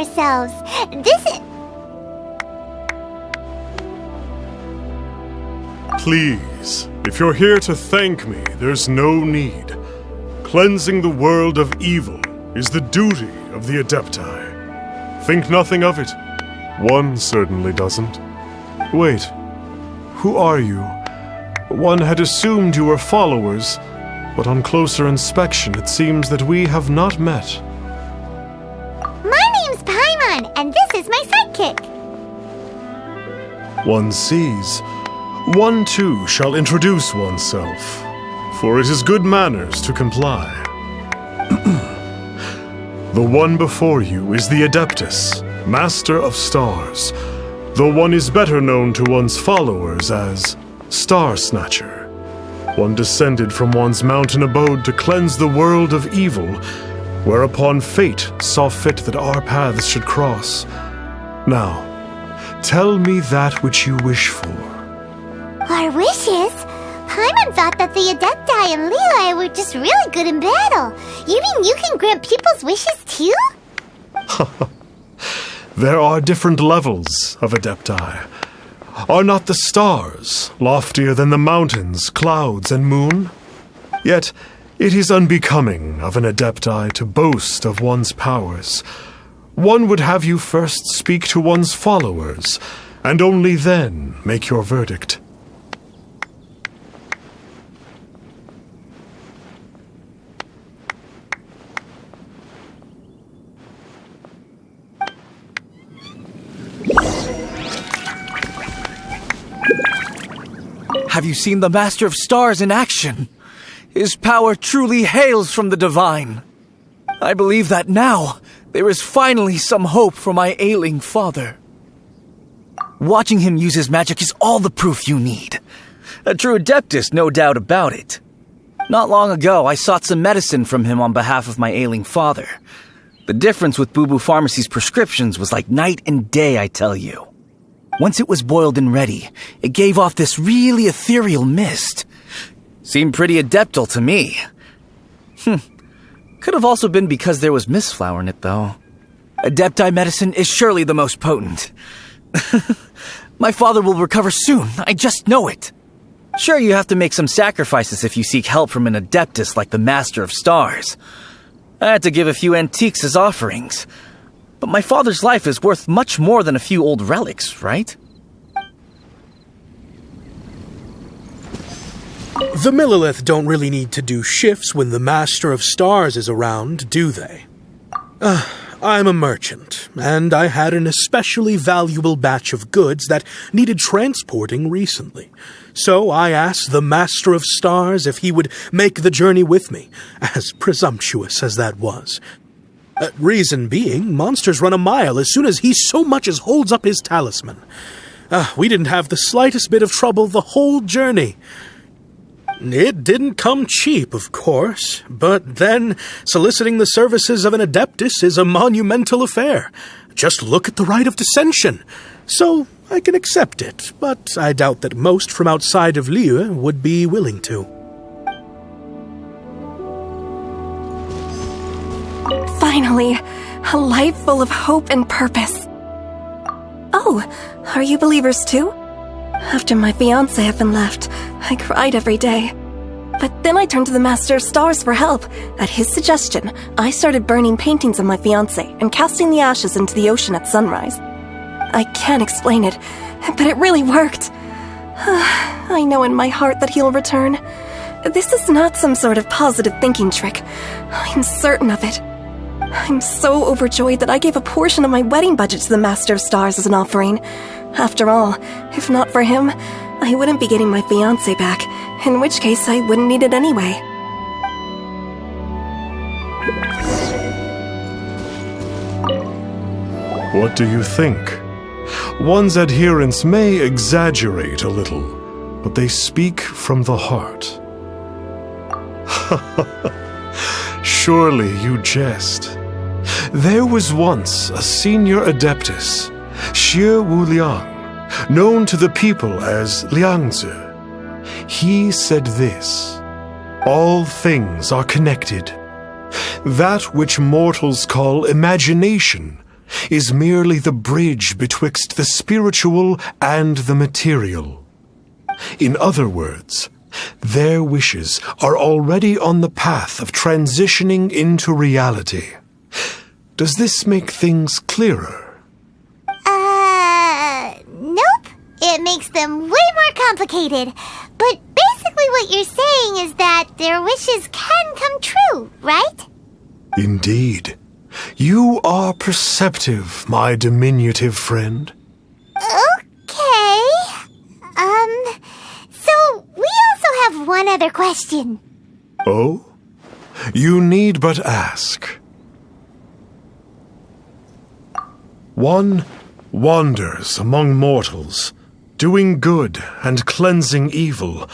ourselves. This is... Please, if you're here to thank me, there's no need. Cleansing the world of evil is the duty of the Adepti. Think nothing of it. One certainly doesn't. Wait, who are you? One had assumed you were followers, but on closer inspection it seems that we have not met. My name's Paimon, and this is my sidekick. One sees. One too shall introduce oneself, for it is good manners to comply. The one before you is the Adeptus, Master of Stars, though one is better known to one's followers as Star Snatcher. One descended from one's mountain abode to cleanse the world of evil, whereupon fate saw fit that our paths should cross. Now, tell me that which you wish for. Our wishes? Paimon thought that the Adepti and Leela were just really good in battle. You mean you can grant people's wishes too? There are different levels of Adepti. Are not the stars loftier than the mountains, clouds, and moon? Yet it is unbecoming of an Adepti to boast of one's powers. One would have you first speak to one's followers, and only then make your verdict. Have you seen the Master of Stars in action? His power truly hails from the divine. I believe that now there is finally some hope for my ailing father. Watching him use his magic is all the proof you need. A true Adeptus, no doubt about it. Not long ago, I sought some medicine from him on behalf of my ailing father. The difference with Boo Boo Pharmacy's prescriptions was like night and day, I tell you. Once it was boiled and ready, it gave off this really ethereal mist. Seemed pretty adeptal to me. Could have also been because there was mistflower in it, though. Adepti medicine is surely the most potent. My father will recover soon, I just know it. Sure, you have to make some sacrifices if you seek help from an Adeptus like the Master of Stars. I had to give a few antiques as offerings. But my father's life is worth much more than a few old relics, right? The Millilith don't really need to do shifts when the Master of Stars is around, do they? I'm a merchant, and I had an especially valuable batch of goods that needed transporting recently. So I asked the Master of Stars if he would make the journey with me, as presumptuous as that was. Reason being, monsters run a mile as soon as he so much as holds up his talisman. We didn't have the slightest bit of trouble the whole journey. It didn't come cheap, of course, but then soliciting the services of an Adeptus is a monumental affair. Just look at the rite of dissension. So I can accept it, but I doubt that most from outside of Liyue would be willing to. Finally, a life full of hope and purpose. Oh, are you believers too? After my fiancé had been left, I cried every day. But then I turned to the Master of Stars for help. At his suggestion, I started burning paintings of my fiancé and casting the ashes into the ocean at sunrise. I can't explain it, but it really worked. I know in my heart that he'll return. This is not some sort of positive thinking trick. I'm certain of it. I'm so overjoyed that I gave a portion of my wedding budget to the Master of Stars as an offering. After all, if not for him, I wouldn't be getting my fiancé back, in which case I wouldn't need it anyway. What do you think? One's adherents may exaggerate a little, but they speak from the heart. Surely you jest. There was once a senior Adeptus, Xie Wuliang, known to the people as Liangzi. He said this: all things are connected. That which mortals call imagination is merely the bridge betwixt the spiritual and the material. In other words, their wishes are already on the path of transitioning into reality. Does this make things clearer? Nope. It makes them way more complicated. But basically what you're saying is that their wishes can come true, right? Indeed. You are perceptive, my diminutive friend. Okay. So we also have one other question. Oh? You need but ask. One wanders among mortals, doing good and cleansing evil.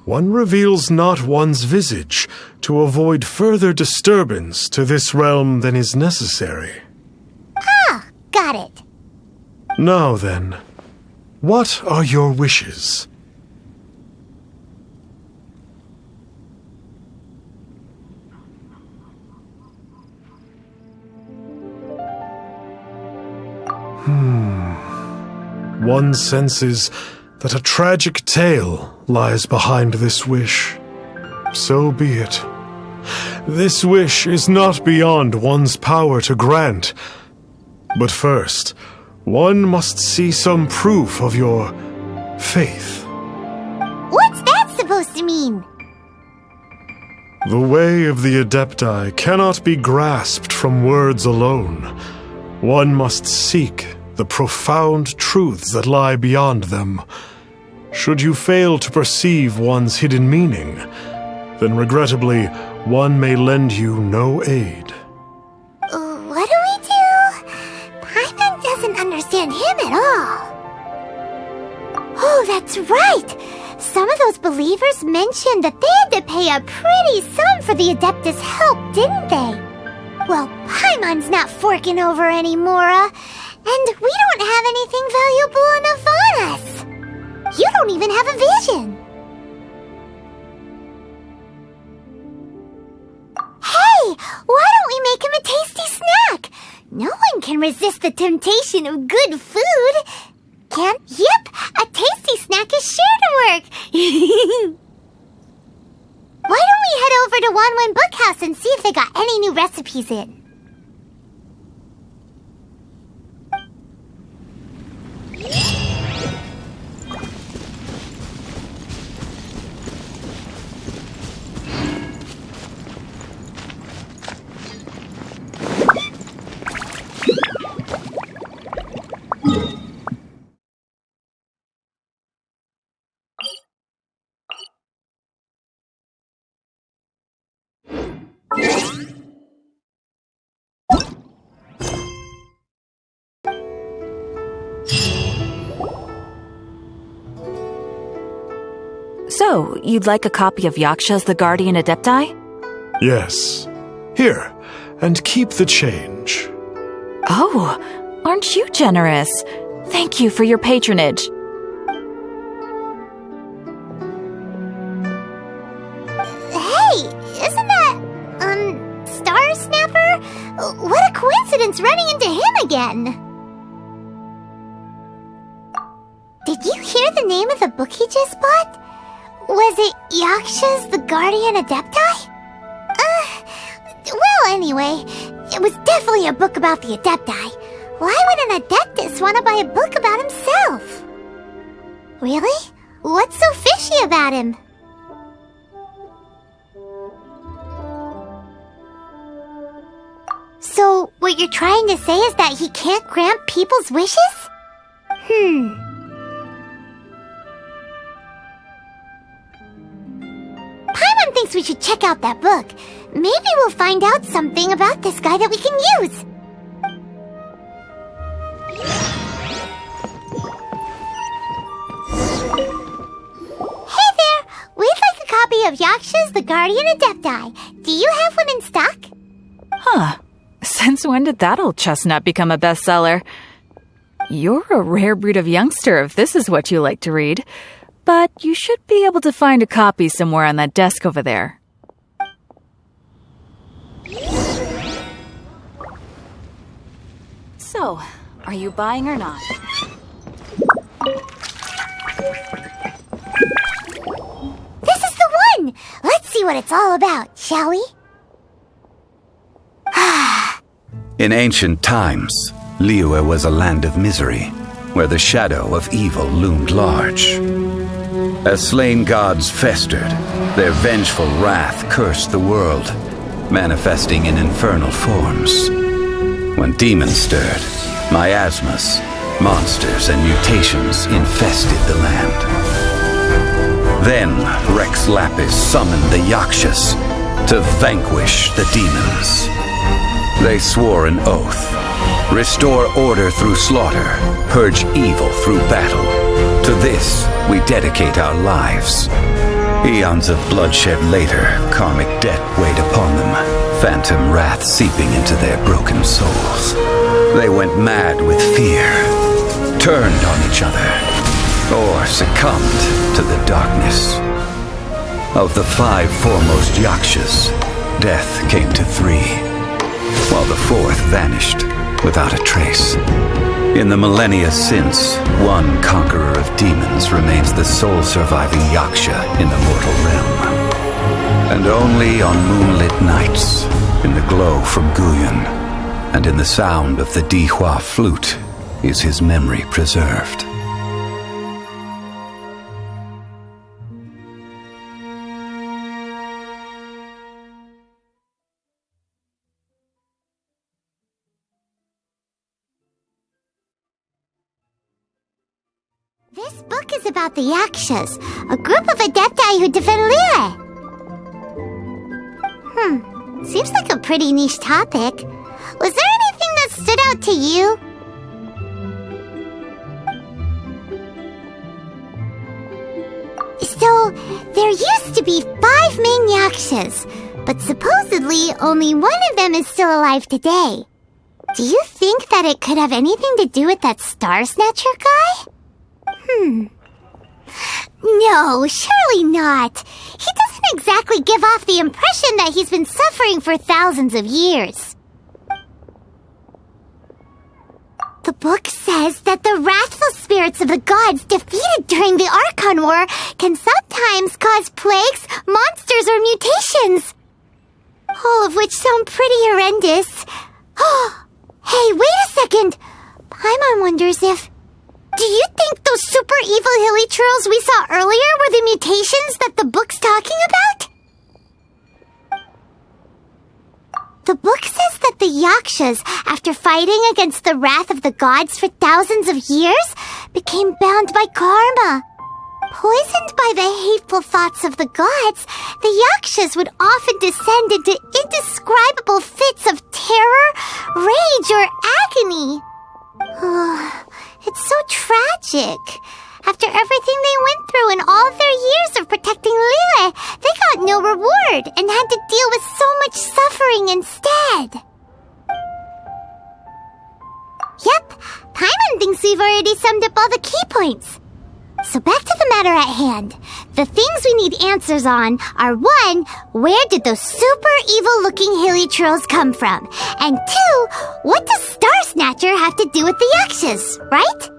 One reveals not one's visage to avoid further disturbance to this realm than is necessary. Ah, got it. Now then, what are your wishes? One senses that a tragic tale lies behind this wish. So be it. This wish is not beyond one's power to grant. But first, one must see some proof of your faith. What's that supposed to mean? The way of the Adepti cannot be grasped from words alone. One must seek the profound truths that lie beyond them. Should you fail to perceive one's hidden meaning, then regrettably, one may lend you no aid. What do we do? Paimon doesn't understand him at all. Oh, that's right! Some of those believers mentioned that they had to pay a pretty sum for the Adeptus' help, didn't they? Well, Paimon's not forking over anymore, and we don't have anything valuable enough on us. You don't even have a vision. Hey, why don't we make him a tasty snack? No one can resist the temptation of good food. Yep, a tasty snack is sure to work. Why don't we head over to Wanwen Bookhouse and see if they got any new recipes in? So, you'd like a copy of Yaksha's The Guardian Adepti? Yes. Here, and keep the change. Oh, aren't you generous? Thank you for your patronage. Hey, isn't that, Star Snapper? What a coincidence running into him again! Did you hear the name of the book he just bought? Was it Yaksha's The Guardian Adepti? Well, anyway, it was definitely a book about the Adepti. Why would an Adeptus want to buy a book about himself? Really? What's so fishy about him? So, what you're trying to say is that he can't grant people's wishes? Paimon thinks we should check out that book. Maybe we'll find out something about this guy that we can use. Hey there! We'd like a copy of Yaksha's The Guardian Adepti. Do you have one in stock? Huh. Since when did that old chestnut become a bestseller? You're a rare breed of youngster if this is what you like to read. But you should be able to find a copy somewhere on that desk over there. So, are you buying or not? This is the one! Let's see what it's all about, shall we? In ancient times, Liyue was a land of misery, where the shadow of evil loomed large. As slain gods festered, their vengeful wrath cursed the world, manifesting in infernal forms. When demons stirred, miasmas, monsters, and mutations infested the land. Then Rex Lapis summoned the Yakshas to vanquish the demons. They swore an oath: restore order through slaughter, purge evil through battle. To this, we dedicate our lives. Eons of bloodshed later, karmic debt weighed upon them, phantom wrath seeping into their broken souls. They went mad with fear, turned on each other, or succumbed to the darkness. Of the 5 foremost Yakshas, death came to 3, while the 4th vanished without a trace. In the millennia since, one conqueror of demons remains the sole surviving Yaksha in the mortal realm. And only on moonlit nights, in the glow from Guyon, and in the sound of the Dihua flute, is his memory preserved. This book is about the Yakshas, a group of adepti who defend Liyue. Seems like a pretty niche topic. Was there anything that stood out to you? So, there used to be 5 main Yakshas, but supposedly only one of them is still alive today. Do you think that it could have anything to do with that Star Snatcher guy? No, surely not. He doesn't exactly give off the impression that he's been suffering for thousands of years. The book says that the wrathful spirits of the gods defeated during the Archon War can sometimes cause plagues, monsters, or mutations. All of which sound pretty horrendous. Hey, wait a second. Paimon wonders if... Do you think those super evil hilly churls we saw earlier were the mutations that the book's talking about? The book says that the Yakshas, after fighting against the wrath of the gods for thousands of years, became bound by karma. Poisoned by the hateful thoughts of the gods, the Yakshas would often descend into indescribable fits of terror, rage, or agony. It's so tragic. After everything they went through in all their years of protecting Liyue, they got no reward and had to deal with so much suffering instead. Yep, Paimon thinks we've already summed up all the key points. So back to the matter at hand. The things we need answers on are 1, where did those super evil-looking hilly trolls come from? And 2, what does Star Snatcher have to do with the Yakshas, right?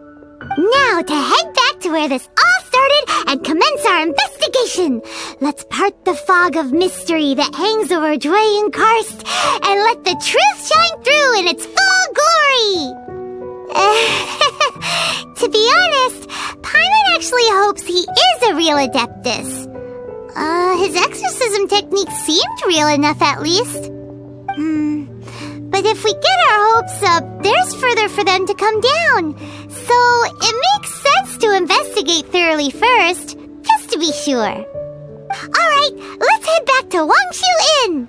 Now to head back to where this all started and commence our investigation. Let's part the fog of mystery that hangs over Dwayne Karst and let the truth shine through in its full glory. To be honest, Paimon actually hopes he is a real Adeptus. His exorcism technique seemed real enough at least. But if we get our hopes up, there's further for them to come down. So it makes sense to investigate thoroughly first, just to be sure. Alright, let's head back to Wangshu Inn!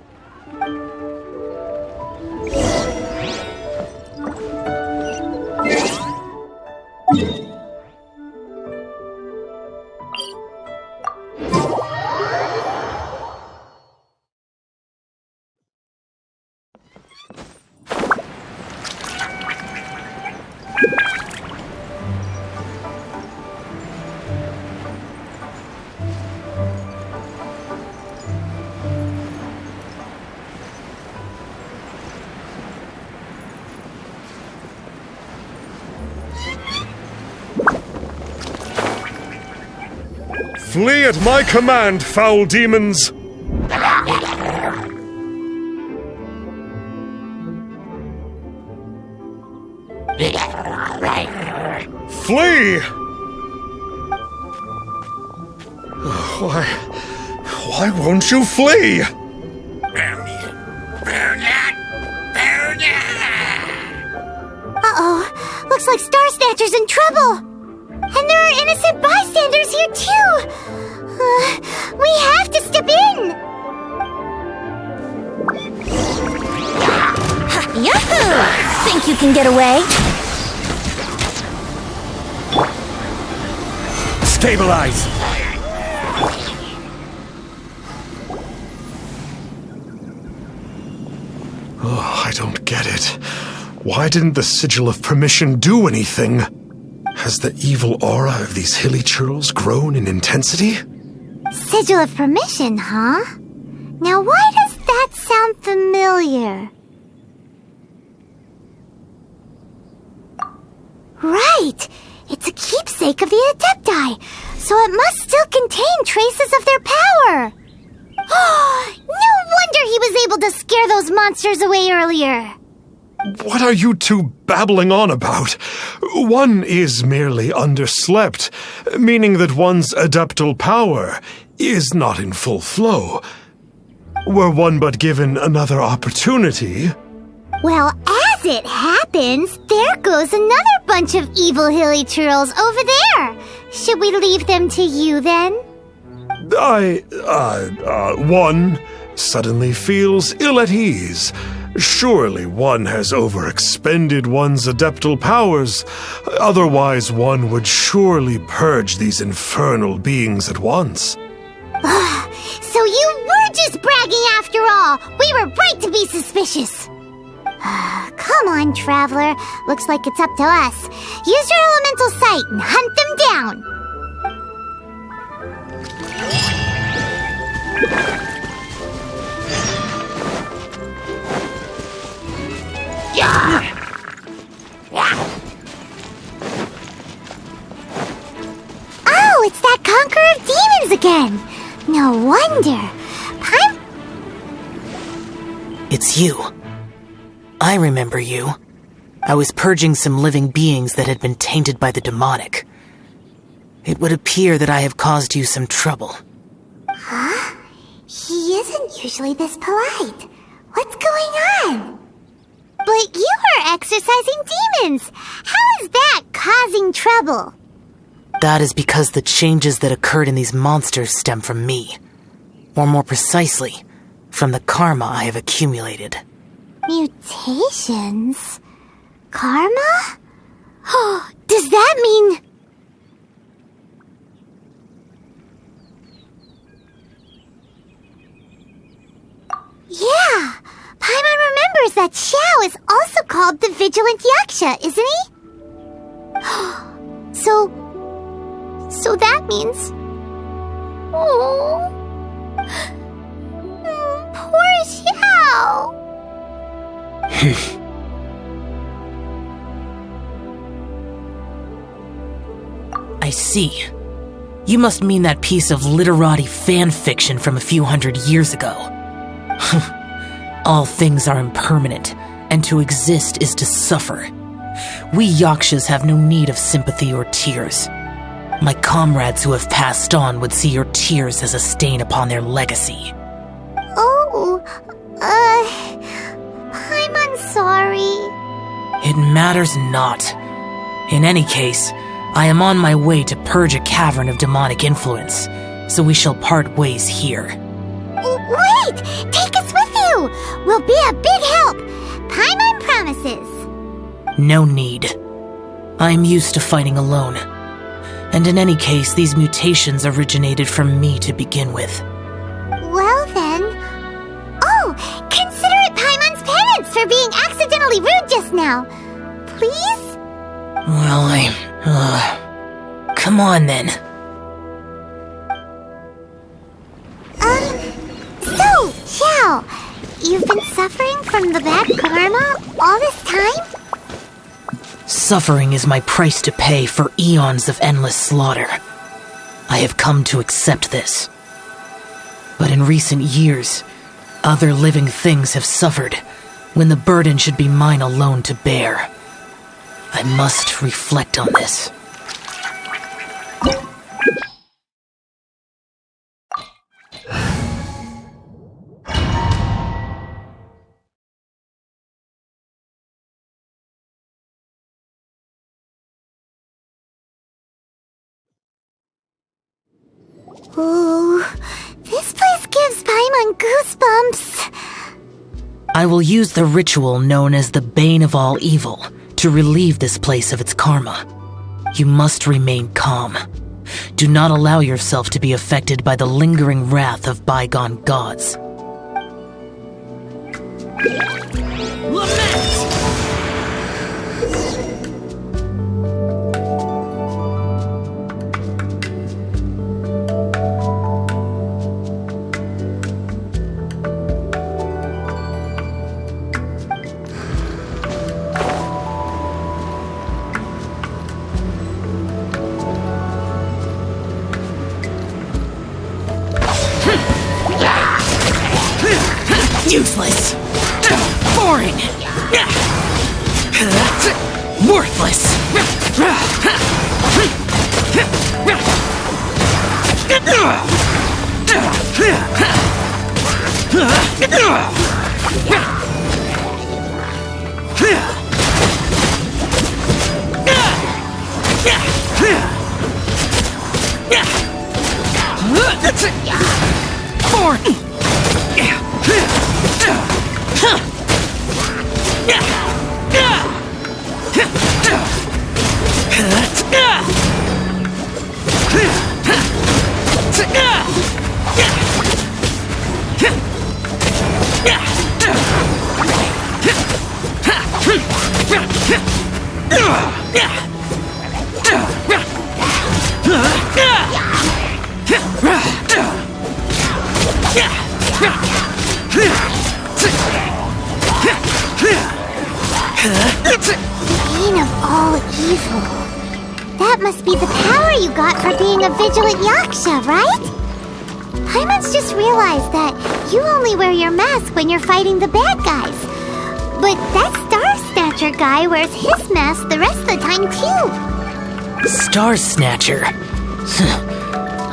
Flee at my command, foul demons! Flee! Why won't you flee? Uh-oh. Looks like Star Snatcher's in trouble. And there are innocent bystanders here, too. We have to step in. Yahoo! Think you can get away? Stabilize! Oh, I don't get it. Why didn't the Sigil of Permission do anything? Has the evil aura of these hilly churls grown in intensity? Sigil of Permission, huh? Now why does that sound familiar? Right! It's a keepsake of the Adepti, so it must still contain traces of their power! No wonder he was able to scare those monsters away earlier! What are you two babbling on about? One is merely underslept, meaning that one's adeptal power is not in full flow. Were one but given another opportunity... Well, as it happens, there goes another bunch of evil hilly churls over there. Should we leave them to you, then? One suddenly feels ill at ease. Surely one has overexpended one's adeptal powers. Otherwise, one would surely purge these infernal beings at once. So you were just bragging after all. We were right to be suspicious. Come on, Traveler. Looks like it's up to us. Use your elemental sight and hunt them down. Oh, it's that Conqueror of Demons again. No wonder. It's you. I remember you. I was purging some living beings that had been tainted by the demonic. It would appear that I have caused you some trouble. Huh? He isn't usually this polite. What's going on? But you are exorcising demons. How is that causing trouble? That is because the changes that occurred in these monsters stem from me. Or more precisely, from the karma I have accumulated. Mutations? Karma? Oh, does that mean... Yeah! Paimon remembers that Xiao is also called the Vigilant Yaksha, isn't he? So that means... Oh... Poor Xiao! I see. You must mean that piece of literati fan fiction from a few hundred years ago. All things are impermanent, and to exist is to suffer. We Yakshas have no need of sympathy or tears. My comrades who have passed on would see your tears as a stain upon their legacy. Oh, I'm sorry. It matters not. In any case, I am on my way to purge a cavern of demonic influence, so we shall part ways here. Wait! Take us with you! We'll be a big help! Paimon promises! No need. I am used to fighting alone. And in any case, these mutations originated from me to begin with. Well then... Oh! Consider it Paimon's penance for being accidentally rude just now. Please? Well, come on then. So, Xiao, you've been suffering from the bad karma all this time? Suffering is my price to pay for eons of endless slaughter. I have come to accept this. But in recent years, other living things have suffered when the burden should be mine alone to bear. I must reflect on this. Ooh, this place gives Paimon goosebumps. I will use the ritual known as the Bane of All Evil to relieve this place of its karma. You must remain calm. Do not allow yourself to be affected by the lingering wrath of bygone gods. Lament! Useless! Boring! Worthless! Boring! Bane of all evil. That must be the power you got for being a vigilant yaksha, right? Paimon's just realized that you only wear your mask when you're fighting the bad guys. But that Star Snatcher guy wears his mask the rest of the time too. Star Snatcher?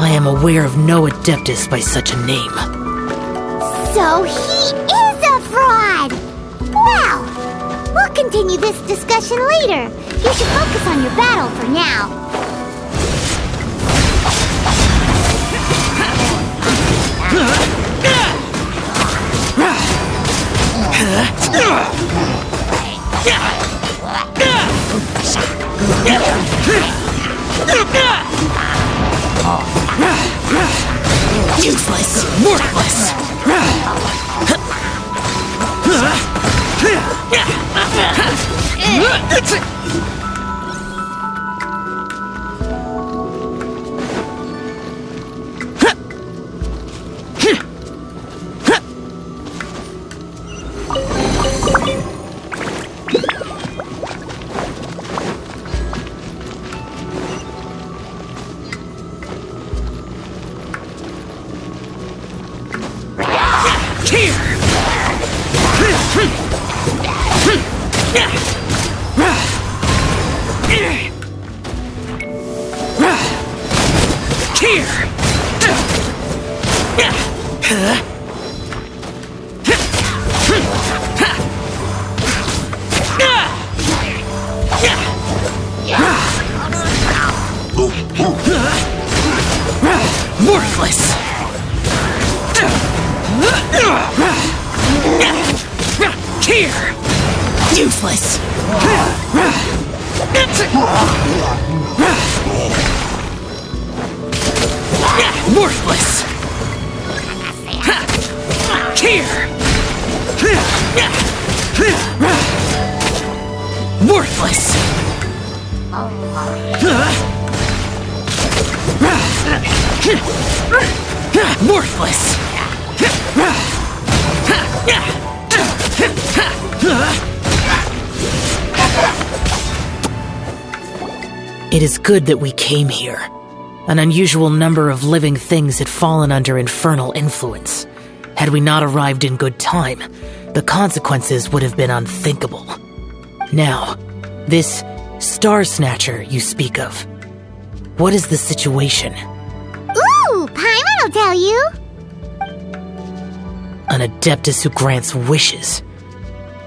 I am aware of no adeptus by such a name. So he is a fraud! Well, we'll continue this discussion later. You should focus on your battle for now. Useless! Worthless! Worthless! Here! Useless! Worthless! Here! Worthless! Worthless! It is good that we came here. An unusual number of living things had fallen under infernal influence. Had we not arrived in good time, the consequences would have been unthinkable. Now, this Star Snatcher you speak of, what is the situation? Ooh, Paimon will tell you. An adeptus who grants wishes.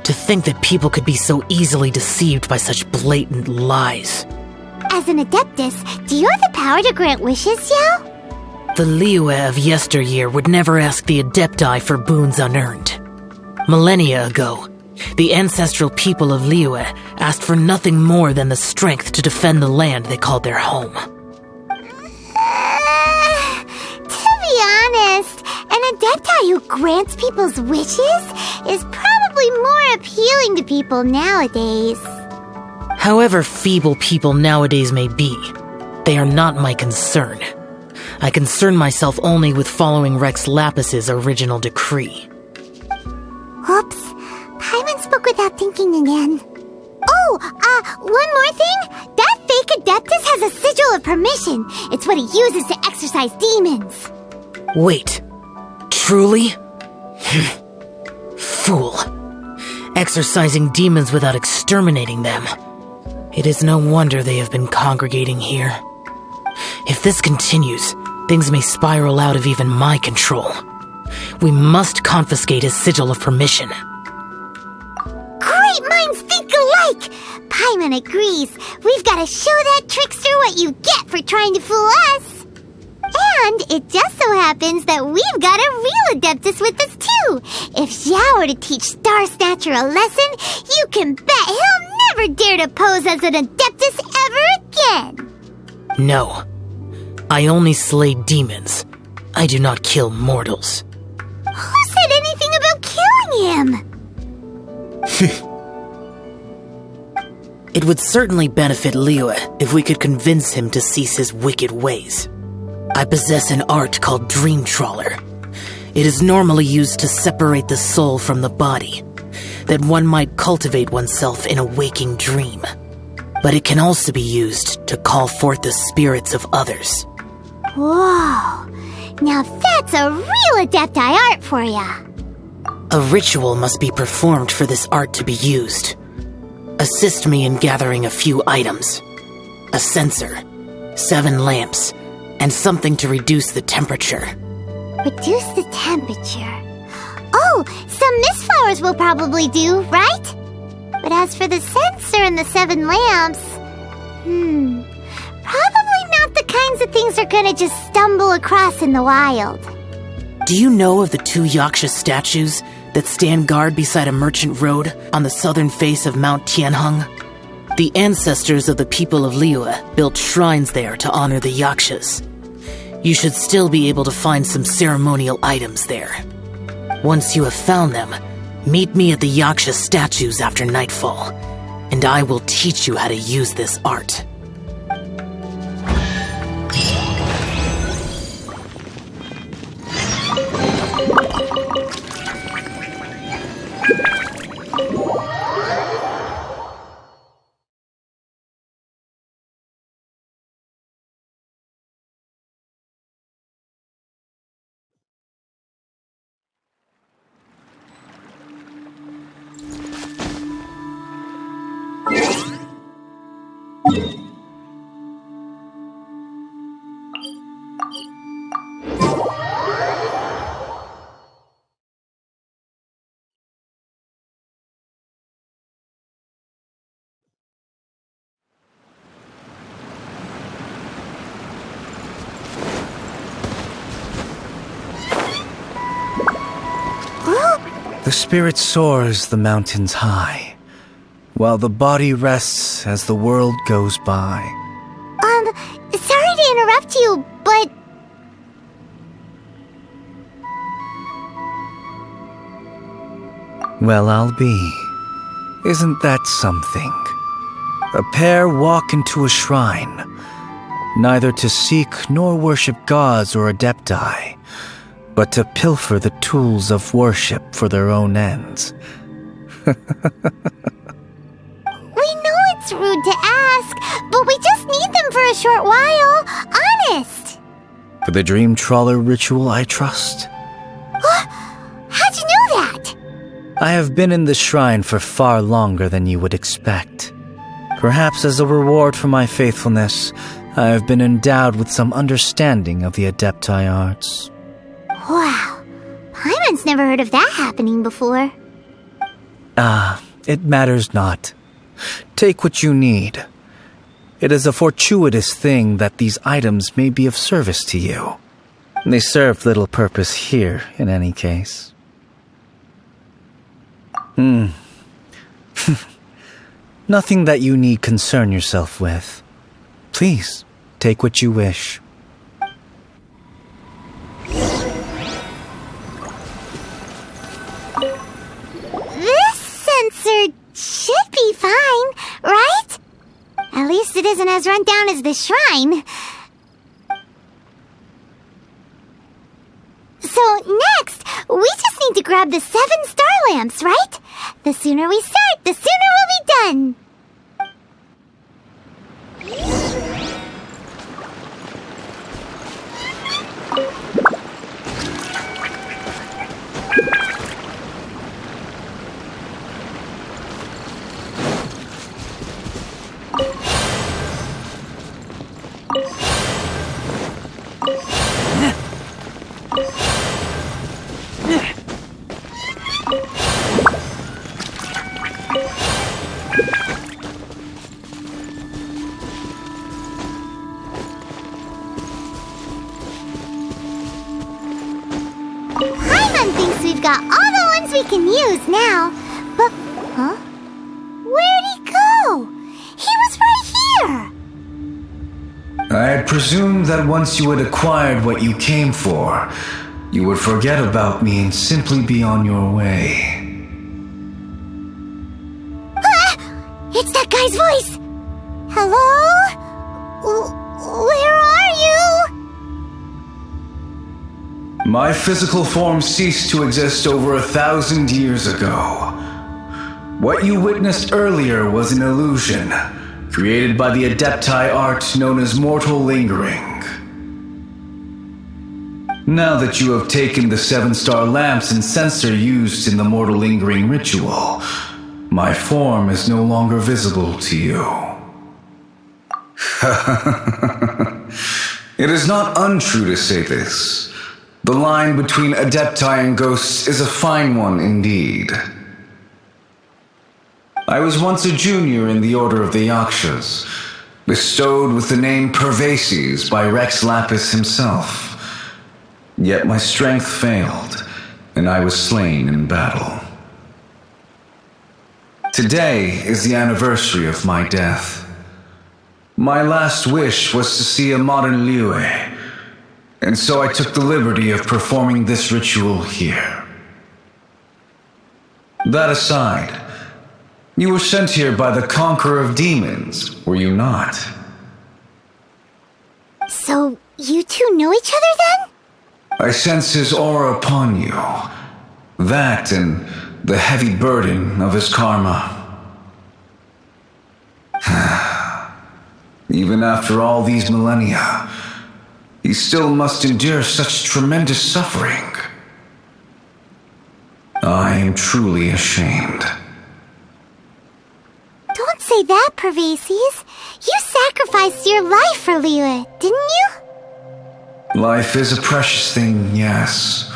To think that people could be so easily deceived by such blatant lies. As an adeptus, do you have the power to grant wishes, Yao? The Liyue of yesteryear would never ask the adepti for boons unearned. Millennia ago, the ancestral people of Liyue asked for nothing more than the strength to defend the land they called their home. To be honest, an adepti who grants people's wishes is probably more appealing to people nowadays. However feeble people nowadays may be, they are not my concern. I concern myself only with following Rex Lapis's original decree. Oops, Paimon spoke without thinking again. Oh, one more thing. That fake adeptus has a sigil of permission. It's what he uses to exorcise demons. Wait, truly? Fool. Exorcising demons without exterminating them. It is no wonder they have been congregating here. If this continues, things may spiral out of even my control. We must confiscate his sigil of permission. Great minds think alike! Paimon agrees. We've got to show that trickster what you get for trying to fool us. And it just so happens that we've got a real adeptus with us too. If Xiao were to teach Star Snatcher a lesson, you can bet he'll never dare to pose as an adeptus ever again. No. I only slay demons. I do not kill mortals. Who said anything about killing him? It would certainly benefit Liyue if we could convince him to cease his wicked ways. I possess an art called Dream Trawler. It is normally used to separate the soul from the body, that one might cultivate oneself in a waking dream. But it can also be used to call forth the spirits of others. Whoa, now that's a real adepti art for ya. A ritual must be performed for this art to be used. Assist me in gathering a few items. A censer, 7 lamps, and something to reduce the temperature. Reduce the temperature. Oh, some mist flowers will probably do, right? But as for the censer and the 7 lamps, probably not the kinds of things they're gonna just stumble across in the wild. Do you know of the 2 Yaksha statues that stand guard beside a merchant road on the southern face of Mount Tianheng? The ancestors of the people of Liyue built shrines there to honor the Yakshas. You should still be able to find some ceremonial items there. Once you have found them, meet me at the Yaksha statues after nightfall, and I will teach you how to use this art. The spirit soars the mountains high, while the body rests as the world goes by. Sorry to interrupt you, but... Well, I'll be. Isn't that something? A pair walk into a shrine, neither to seek nor worship gods or adepti, but to pilfer the tools of worship for their own ends. We know it's rude to ask, but we just need them for a short while. promised. For the dream trawler ritual, I trust. How'd you know that? I have been in the shrine for far longer than you would expect. Perhaps as a reward for my faithfulness, I have been endowed with some understanding of the Adepti arts. Wow. Paimon's never heard of that happening before. It matters not. Take what you need. It is a fortuitous thing that these items may be of service to you. They serve little purpose here, in any case. Nothing that you need concern yourself with. Please, take what you wish. This sensor should be fine, right? At least it isn't as run down as the shrine. So next, we just need to grab the 7 star lamps, right? The sooner we start, the sooner we'll be done. Paimon thinks we've got all the ones we can use now. But, where'd he go? He was right here. I had presumed that once you had acquired what you came for, you would forget about me and simply be on your way. It's that guy's voice. Hello? Where are you? My physical form ceased to exist over 1,000 years ago. What you witnessed earlier was an illusion, created by the Adepti art known as mortal lingering. Now that you have taken the 7 star lamps and sensor used in the mortal lingering ritual, my form is no longer visible to you. It is not untrue to say this. The line between Adepti and ghosts is a fine one indeed. I was once a junior in the Order of the Yakshas, bestowed with the name Pervases by Rex Lapis himself. Yet my strength failed, and I was slain in battle. Today is the anniversary of my death. My last wish was to see a modern Liyue, and so I took the liberty of performing this ritual here. That aside, you were sent here by the Conqueror of Demons, were you not? So, you two know each other then? I sense his aura upon you. That and the heavy burden of his karma. Even after all these millennia, he still must endure such tremendous suffering. I am truly ashamed. Don't say that, Pervases. You sacrificed your life for Liyue, didn't you? Life is a precious thing, yes.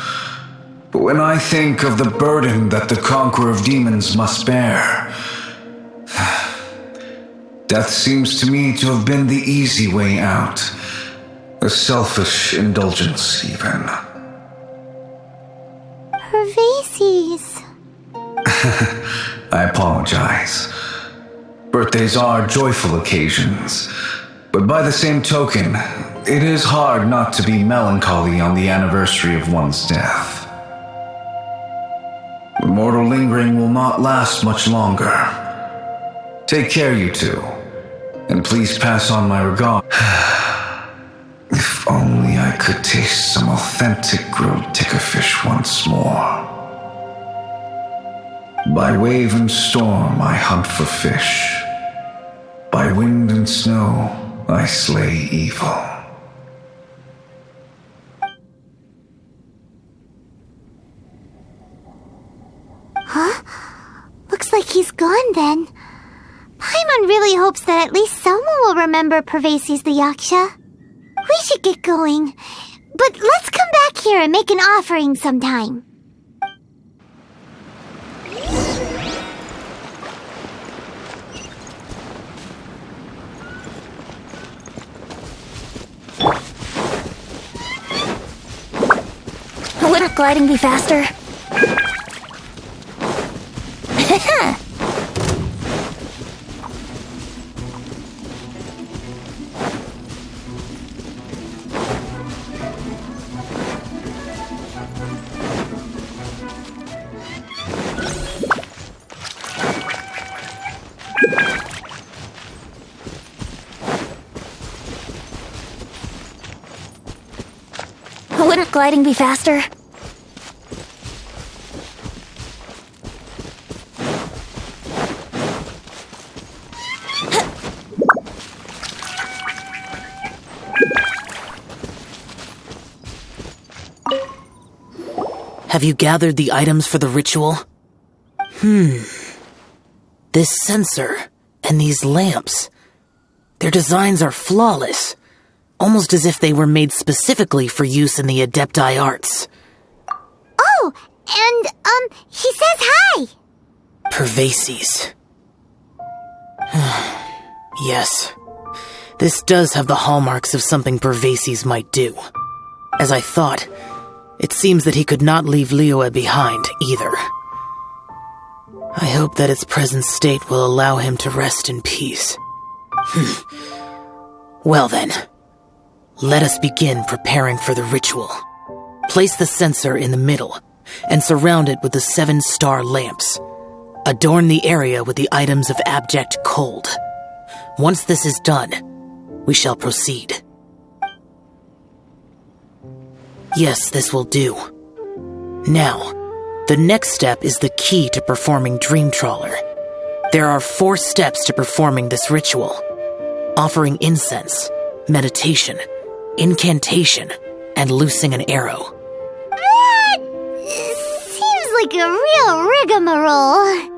But when I think of the burden that the Conqueror of Demons must bear, death seems to me to have been the easy way out. A selfish indulgence, even. Pervases. I apologize. Birthdays are joyful occasions, but by the same token, it is hard not to be melancholy on the anniversary of one's death. The mortal lingering will not last much longer. Take care, you two, and please pass on my regard. If only I could taste some authentic grilled tickerfish once more. By wave and storm I hunt for fish. By wind and snow I slay evil. he's gone then. Paimon really hopes that at least someone will remember Pervasi's the Yaksha. We should get going. But let's come back here and make an offering sometime. Wouldn't gliding be faster? Wouldn't gliding be faster? Have you gathered the items for the ritual? This censer and these lamps. Their designs are flawless. Almost as if they were made specifically for use in the Adepti arts. Oh, and, he says hi! Pervasi's. Yes. This does have the hallmarks of something Pervasi's might do. As I thought, it seems that he could not leave Liyue behind, either. I hope that its present state will allow him to rest in peace. Well then, let us begin preparing for the ritual. Place the censer in the middle, and surround it with the 7-star lamps. Adorn the area with the items of abject cold. Once this is done, we shall proceed. Yes, this will do. Now, the next step is the key to performing Dream Trawler. There are 4 steps to performing this ritual. Offering incense, meditation, incantation, and loosing an arrow. That seems like a real rigmarole.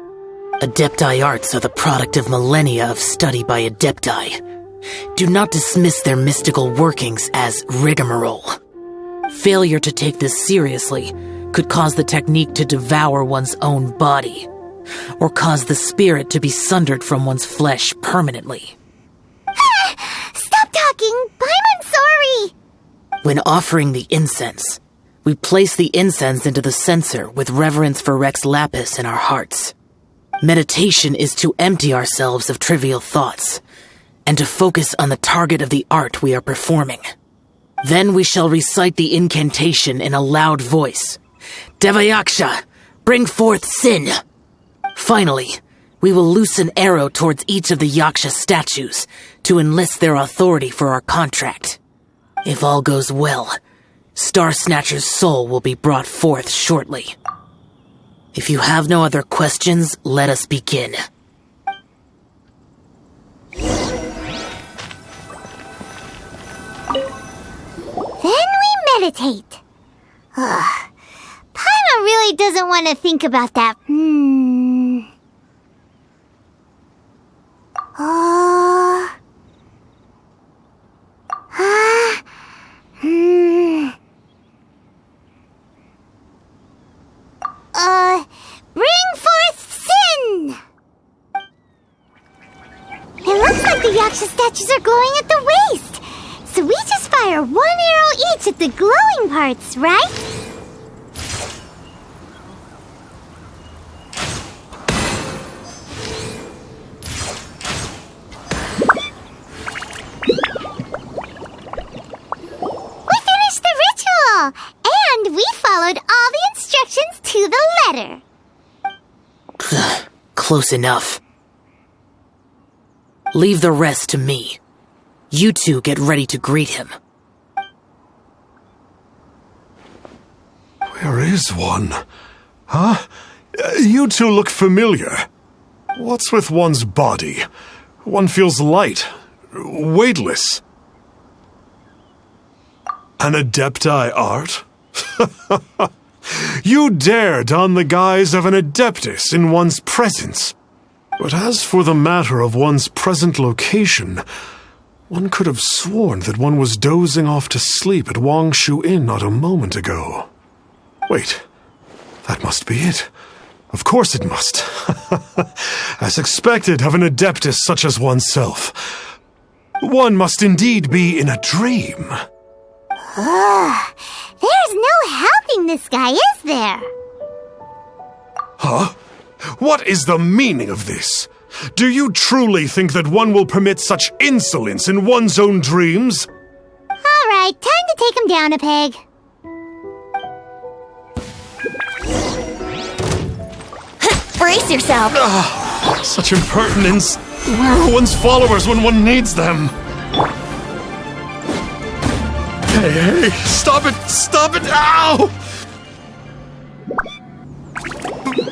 Adepti arts are the product of millennia of study by Adepti. Do not dismiss their mystical workings as rigmarole. Failure to take this seriously could cause the technique to devour one's own body, or cause the spirit to be sundered from one's flesh permanently. Stop talking! I'm sorry! When offering the incense, we place the incense into the censer with reverence for Rex Lapis in our hearts. Meditation is to empty ourselves of trivial thoughts, and to focus on the target of the art we are performing. Then we shall recite the incantation in a loud voice. Devayaksha, bring forth sin! Finally, we will loose an arrow towards each of the Yaksha statues to enlist their authority for our contract. If all goes well, Star Snatcher's soul will be brought forth shortly. If you have no other questions, let us begin. Then we meditate. Paimon really doesn't want to think about that. Bring forth sin! It looks like the Yaksha statues are glowing at the waist. So we just fire 1 arrow each at the glowing parts, right? We finished the ritual! And we followed all the instructions to the letter. Close enough. Leave the rest to me. You two get ready to greet him. Where is one? Huh? You two look familiar. What's with one's body? One feels light, weightless. An Adepti art? You dare don the guise of an Adeptus in one's presence. But as for the matter of one's present location, one could have sworn that one was dozing off to sleep at Wangshu Inn not a moment ago. Wait, that must be it. Of course it must. As expected of an adeptus such as oneself. One must indeed be in a dream. There's no helping this guy, is there? Huh? What is the meaning of this? Do you truly think that one will permit such insolence in one's own dreams? Alright, time to take him down a peg. Brace yourself! Such impertinence. Where are one's followers when one needs them? Hey, stop it! Stop it! Ow!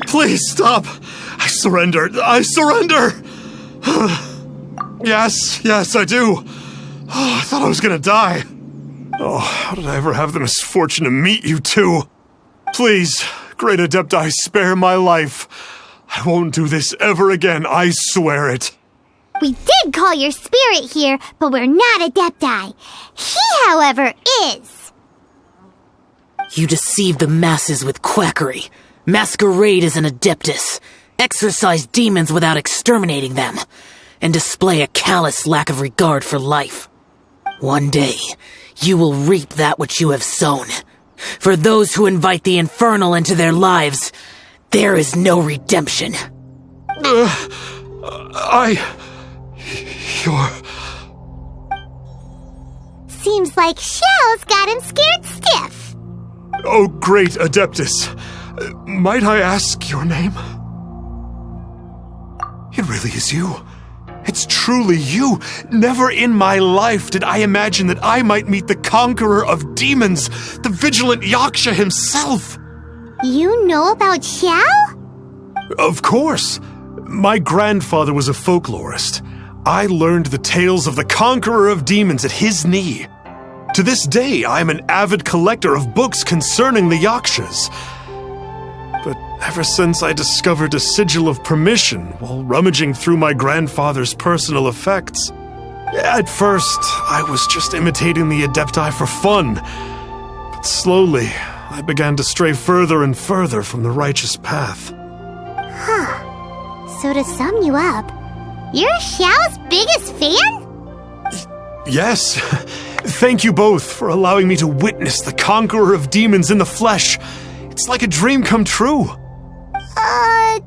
Please stop! I surrender! I surrender! Yes, I do. I thought I was gonna die. Oh, how did I ever have the misfortune to meet you two? Please, great Adepti, spare my life. I won't do this ever again, I swear it. We did call your spirit here, but we're not Adepti. He, however, is. You deceive the masses with quackery, masquerade as an adeptus, exorcise demons without exterminating them, and display a callous lack of regard for life. One day, you will reap that which you have sown. For those who invite the infernal into their lives, there is no redemption. You're... Seems like Xiao's got him scared stiff. Oh, great Adeptus. Might I ask your name? It really is you. It's truly you. Never in my life did I imagine that I might meet the conqueror of demons, the vigilant Yaksha himself. You know about Xiao? Of course. My grandfather was a folklorist. I learned the tales of the conqueror of demons at his knee. To this day, I am an avid collector of books concerning the Yakshas. But ever since I discovered a sigil of permission while rummaging through my grandfather's personal effects, at first, I was just imitating the Adepti for fun. But slowly, I began to stray further and further from the righteous path. So to sum you up, you're Xiao's biggest fan? Yes. Thank you both for allowing me to witness the conqueror of demons in the flesh. It's like a dream come true. That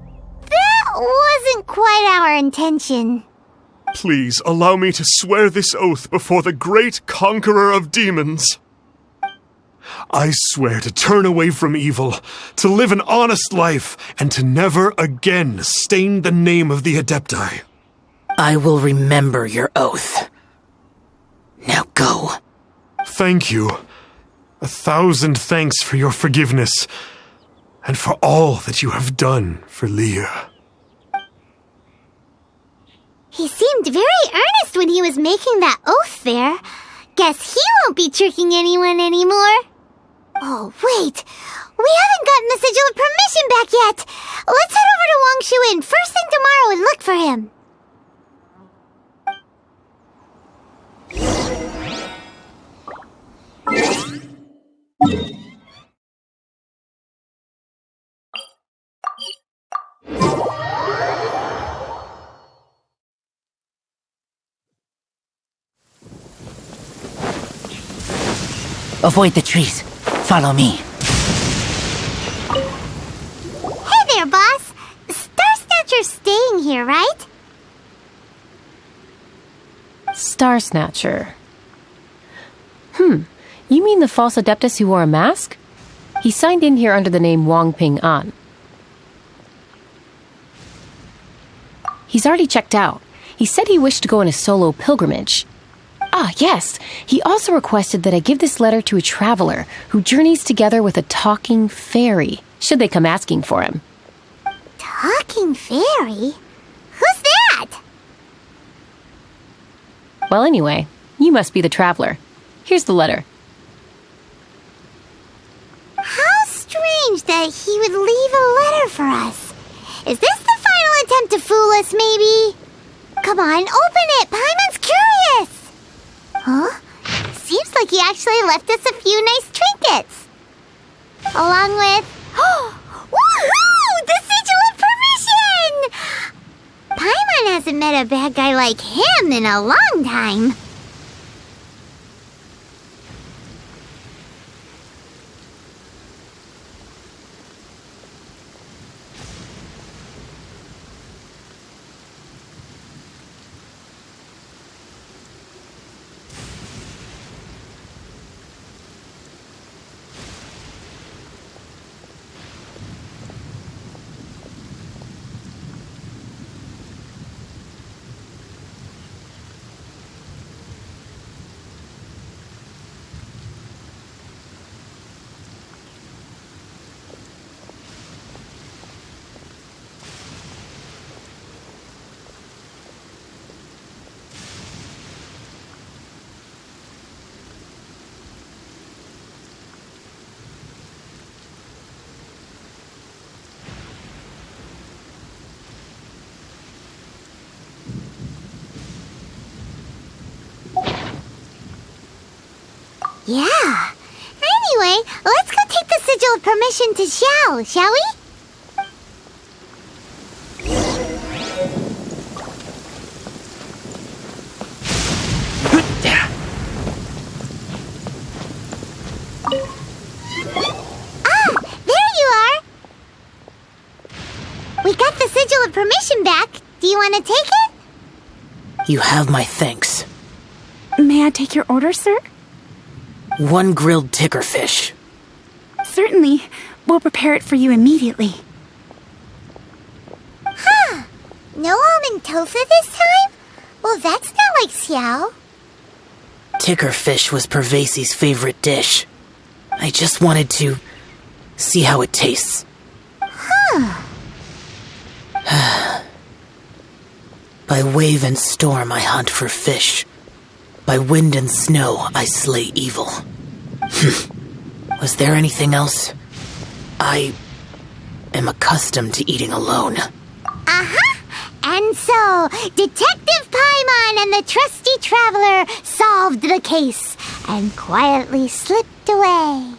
wasn't quite our intention. Please allow me to swear this oath before the great conqueror of demons. I swear to turn away from evil, to live an honest life, and to never again stain the name of the Adepti. I will remember your oath. Now go. Thank you. 1,000 thanks for your forgiveness, and for all that you have done for Leah. He seemed very earnest when he was making that oath there. Guess he won't be tricking anyone anymore. Oh, wait. We haven't gotten the sigil of permission back yet. Let's head over to Wangshu Inn first thing tomorrow and look for him. Avoid the trees. Follow me. Hey there, boss. Star Snatcher's staying here, right? Star Snatcher. You mean the false adeptus who wore a mask? He signed in here under the name Wang Ping An. He's already checked out. He said he wished to go on a solo pilgrimage. Ah, yes. He also requested that I give this letter to a traveler who journeys together with a talking fairy, should they come asking for him. Talking fairy? Who's that? Well, anyway, you must be the traveler. Here's the letter. How strange that he would leave a letter for us. Is this the final attempt to fool us, maybe? Come on, open it! Paimon's curious! Huh? Seems like he actually left us a few nice trinkets. Along with... Woohoo! The sigil of permission! Paimon hasn't met a bad guy like him in a long time. Yeah. Anyway, let's go take the sigil of permission to Xiao, shall we? Ah, there you are. We got the sigil of permission back. Do you want to take it? You have my thanks. May I take your order, sir? 1 grilled tickerfish. Certainly. We'll prepare it for you immediately. Huh. No almond tofu this time? Well, that's not like Xiao. Tickerfish was Pervasi's favorite dish. I just wanted to see how it tastes. Huh. By wave and storm I hunt for fish. By wind and snow I slay evil. Was there anything else? I am accustomed to eating alone. Uh-huh. And so, Detective Paimon and the trusty traveler solved the case and quietly slipped away.